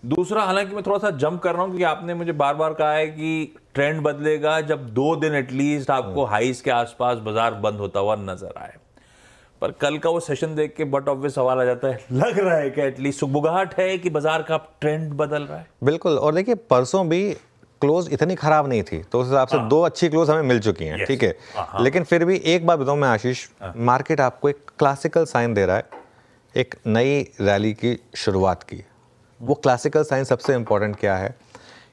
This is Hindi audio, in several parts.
दूसरा, हालांकि मैं थोड़ा सा जंप कर रहा हूं क्योंकि आपने मुझे बार बार कहा है कि ट्रेंड बदलेगा जब 2 दिन एटलीस्ट आपको हाईज के आसपास बाजार बंद होता हुआ नजर आए। पर कल का वो सेशन देख के बट ऑब्वियस सवाल आ जाता है, लग रहा है कि एटलीस्ट सुगबुगाहट है कि बाजार का ट्रेंड बदल रहा है। बिल्कुल। और देखिए परसों भी क्लोज इतनी खराब नहीं थी, तो उस हिसाब से 2 अच्छी क्लोज हमें मिल चुकी हैं, ठीक है। लेकिन फिर भी एक बात बताऊं मैं आशीष, मार्केट आपको एक क्लासिकल साइन दे रहा है एक नई रैली की शुरुआत की। वो क्लासिकल साइन सबसे इंपॉर्टेंट क्या है,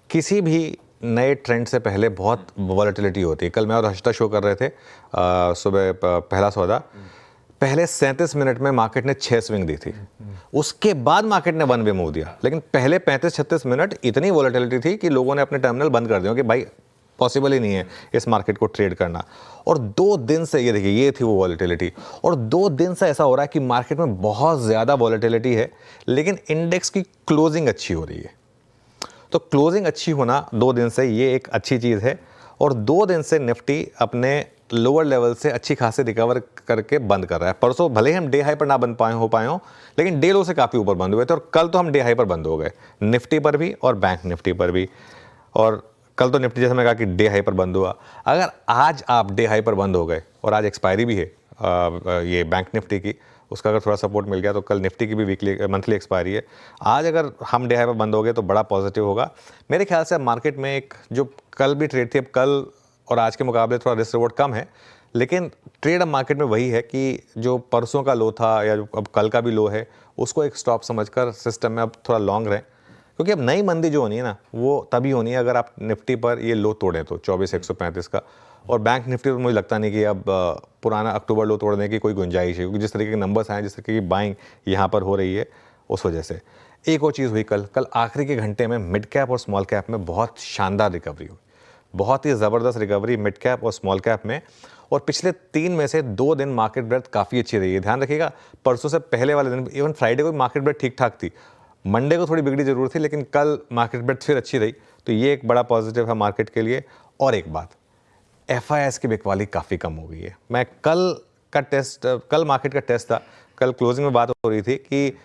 किसी भी नए ट्रेंड से पहले बहुत वॉलेटिलिटी होती है। कल मैं और हर्षिता शो कर रहे थे सुबह पहला सौदा, पहले 37 मिनट में मार्केट ने 6 स्विंग दी थी, उसके बाद मार्केट ने 1 वे मूव दिया। लेकिन पहले 35-36 मिनट इतनी वॉलेटिलिटी थी कि लोगों ने अपने टर्मिनल बंद कर दिए कि भाई पॉसिबल ही नहीं है इस मार्केट को ट्रेड करना। और 2 दिन से ये देखिए, ये थी वो वॉलेटिलिटी, और 2 दिन से ऐसा हो रहा है कि मार्केट में बहुत ज़्यादा वॉलेटिलिटी है, लेकिन इंडेक्स की क्लोजिंग अच्छी हो रही है। तो क्लोजिंग अच्छी होना 2 दिन से ये एक अच्छी चीज़ है। और 2 दिन से निफ्टी अपने लोअर लेवल से अच्छी खासी रिकवर करके बंद कर रहा है। परसों भले ही हम डे हाई पर ना बन पाए हो, लेकिन डे लो से काफ़ी ऊपर बंद हुए थे, और कल तो हम डे हाई पर बंद हो गए, निफ्टी पर भी और बैंक निफ्टी पर भी। और कल तो निफ्टी जैसे मैं कहा कि डे हाई पर बंद हुआ, अगर आज आप डे हाई पर बंद हो गए और आज एक्सपायरी भी है ये बैंक निफ्टी की, उसका अगर थोड़ा सपोर्ट मिल गया तो कल निफ्टी की भी वीकली मंथली एक्सपायरी है, आज अगर हम डे हाई पर बंद हो गए तो बड़ा पॉजिटिव होगा मेरे ख्याल से। मार्केट में एक जो कल भी ट्रेड थी, अब कल और आज के मुकाबले थोड़ा रिस्क रिवॉर्ड कम है, लेकिन ट्रेड अब मार्केट में वही है कि जो परसों का लो था या जो अब कल का भी लो है, उसको एक स्टॉप समझकर सिस्टम में अब थोड़ा लॉन्ग रहें, क्योंकि अब नई मंदी जो होनी है ना, वो तभी होनी है अगर आप निफ्टी पर ये लो तोड़ें तो 24,135 का। और बैंक निफ्टी तो मुझे लगता नहीं कि अब पुराना अक्टूबर लो तोड़ने की कोई गुंजाइश है, क्योंकि जिस तरीके के नंबर्स आए, जिस तरीके की बाइंग यहाँ पर हो रही है, उस वजह से। एक और चीज़ हुई कल आखिरी के घंटे में मिड कैप और स्मॉल कैप में बहुत शानदार रिकवरी हुई, बहुत ही ज़बरदस्त रिकवरी मिड कैप और स्मॉल कैप में। और पिछले 3 में से 2 दिन मार्केट ब्रेथ काफ़ी अच्छी रही है। ध्यान रखिएगा, परसों से पहले वाले दिन, इवन फ्राइडे को मार्केट ब्रेथ ठीक ठाक थी, मंडे को थोड़ी बिगड़ी जरूर थी, लेकिन कल मार्केट ब्रेथ फिर अच्छी रही, तो ये एक बड़ा पॉजिटिव है मार्केट के लिए। और एक बात, FIS की बिकवाली काफ़ी कम हो गई है। मैं कल मार्केट का टेस्ट था, कल क्लोजिंग में बात हो रही थी कि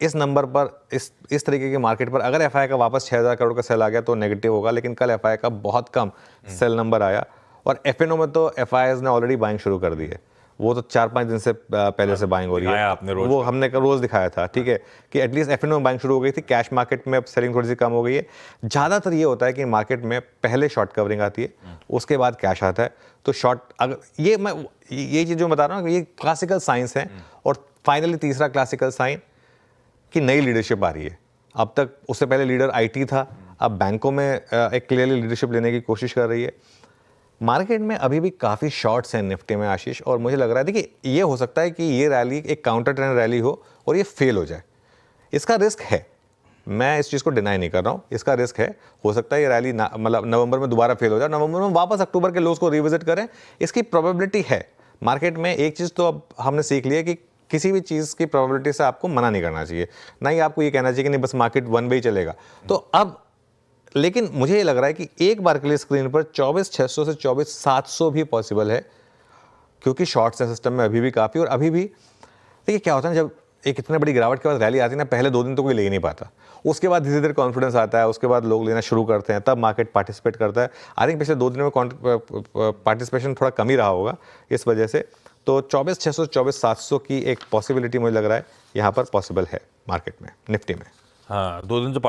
इस नंबर पर, इस तरीके के मार्केट पर अगर FI का वापस 6,000 करोड़ का सेल आ गया तो नेगेटिव होगा, लेकिन कल FI का बहुत कम सेल नंबर आया। और FNO में तो FIs ने ऑलरेडी बाइंग शुरू कर दी है, वो तो 4-5 दिन से पहले से बाइंग हो रही है, आपने रोज वो हमने रोज दिखाया था, ठीक है, कि एटलीस्ट FNO में बाइंग शुरू हो गई थी। कैश मार्केट में अब सेलिंग थोड़ी सी कम हो गई है। ज़्यादातर ये होता है कि मार्केट में पहले शॉर्ट कवरिंग आती है, उसके बाद कैश आता है, तो शॉर्ट, अगर ये चीज़ जो बता रहा हूँ ये क्लासिकल साइंस है। और फाइनली तीसरा क्लासिकल साइन कि नई लीडरशिप आ रही है। अब तक उससे पहले लीडर IT था, अब बैंकों में एक क्लियरली लीडरशिप लेने की कोशिश कर रही है। मार्केट में अभी भी काफ़ी शॉर्ट्स हैं निफ्टी में आशीष, और मुझे लग रहा है, देखिए ये हो सकता है कि ये रैली एक काउंटर ट्रेंड रैली हो और ये फेल हो जाए, इसका रिस्क है, मैं इस चीज़ को डिनाई नहीं कर रहा हूँ, इसका रिस्क है। हो सकता है ये रैली मतलब नवंबर में दोबारा फेल हो जाए, नवंबर में वापस अक्टूबर के लोज को रिविजिट करें, इसकी प्रोबेबिलिटी है मार्केट में। एक चीज़ तो अब हमने सीख लिया कि किसी भी चीज़ की प्रोबेबिलिटी से आपको मना नहीं करना चाहिए, ना ही आपको ये कहना चाहिए कि नहीं बस मार्केट 1 वे ही चलेगा। तो अब लेकिन मुझे ये लग रहा है कि एक बार के लिए स्क्रीन पर 24,600 से 24,700 भी पॉसिबल है, क्योंकि शॉर्ट्स है सिस्टम में अभी भी काफ़ी। और अभी भी देखिए क्या होता है, जब एक इतनी बड़ी गिरावट के बाद रैली आती है ना, पहले 2 दिन तो कोई ले ही नहीं पाता, उसके बाद धीरे धीरे कॉन्फिडेंस आता है, उसके बाद लोग लेना शुरू करते हैं, तब मार्केट पार्टिसिपेट करता है। आई थिंक पिछले 2 दिनों में पार्टिसिपेशन थोड़ा कम ही रहा होगा इस वजह से। तो 24,600 24,700 की एक पॉसिबिलिटी मुझे लग रहा है यहाँ पर पॉसिबल है मार्केट में, निफ्टी में। हाँ, 2 दिन से